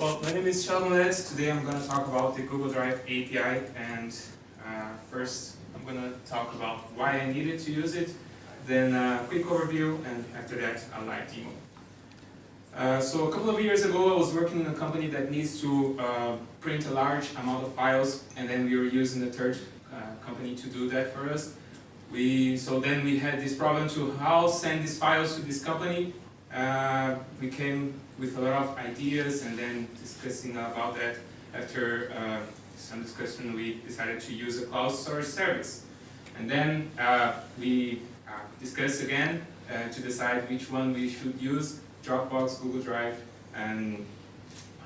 Well, my name is Sheldon. Today I'm going to talk about the Google Drive API, and first I'm going to talk about why I needed to use it, then a quick overview, and after that a live demo. So a couple of years ago I was working in a company that needs to print a large amount of files, and then we were using a third company to do that for us. So then we had this problem to how send these files to this company. We came with a lot of ideas, and then discussing about that, after some discussion, we decided to use a cloud storage service. And then we discussed again to decide which one we should use: Dropbox, Google Drive, and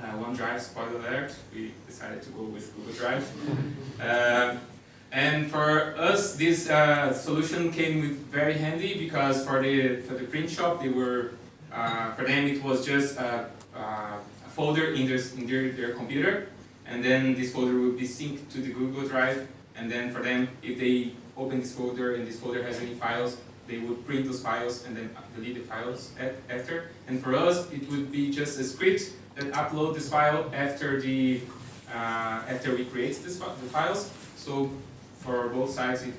OneDrive. Spoiler alert, we decided to go with Google Drive. And for us, this solution came with very handy, because for the print shop, they were for them it was just a folder in their computer, and then this folder would be synced to the Google Drive, and then for them, if they open this folder and this folder has any files, they would print those files and then delete the files after. And for us, it would be just a script that upload this file after we create the files. So for both sides, it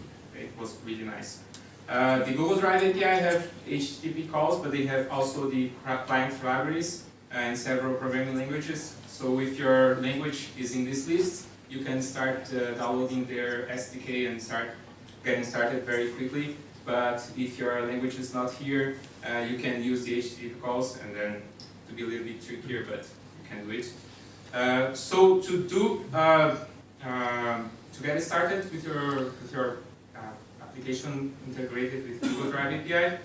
was really nice. The Google Drive API have HTTP calls, but they have also the client libraries in several programming languages. So if your language is in this list, you can start downloading their SDK and start getting started very quickly. But if your language is not here, you can use the HTTP calls, and then to be a little bit trickier, but you can do it. So to get started with your application integrated with Google Drive API,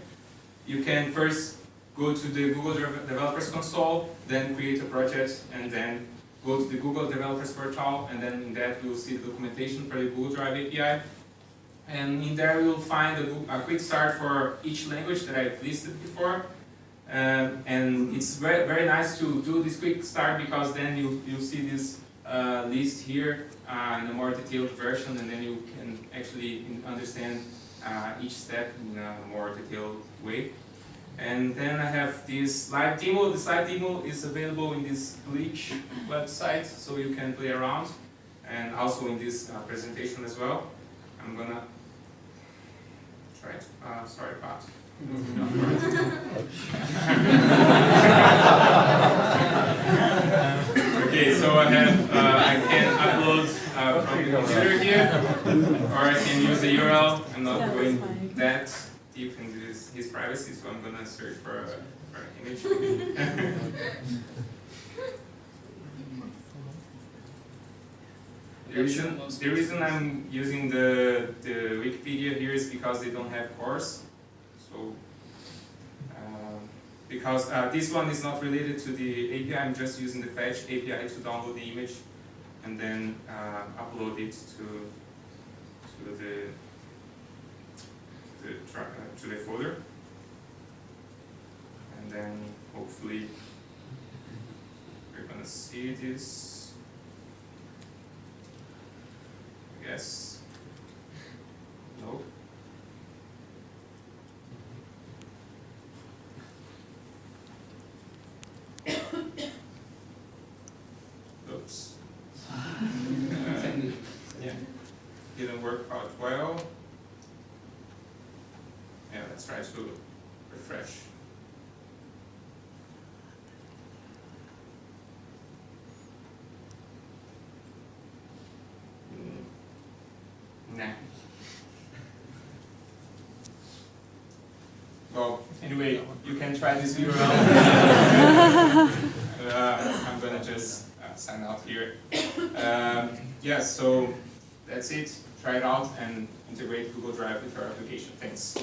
you can first go to the Google Developers Console, then create a project, and then go to the Google Developers Portal, and then in that you'll see the documentation for the Google Drive API. And in there you'll find a quick start for each language that I've listed before. And it's very, very nice to do this quick start, because then you'll see this list here in a more detailed version, and then you can actually understand each step in a more detailed way. And then I have this live demo. This live demo is available in this Bleach website, so you can play around, and also in this presentation as well. I'm gonna try it. Sorry about Okay, so I can upload from the computer here, or I can use the URL. I'm not going that deep into his privacy, so I'm gonna search for an image. The reason I'm using the Wikipedia here is because they don't have cores. So because this one is not related to the API, I'm just using the fetch API to download the image and then upload it to the folder, and then hopefully we're gonna see this. Yes. No. Oops. Yeah. Didn't work out well. Yeah, let's try to refresh. Nah. Well, anyway, you can try this URL. I'm gonna just sign out here. Yeah, so that's it. Try it out and integrate Google Drive with your application. Thanks.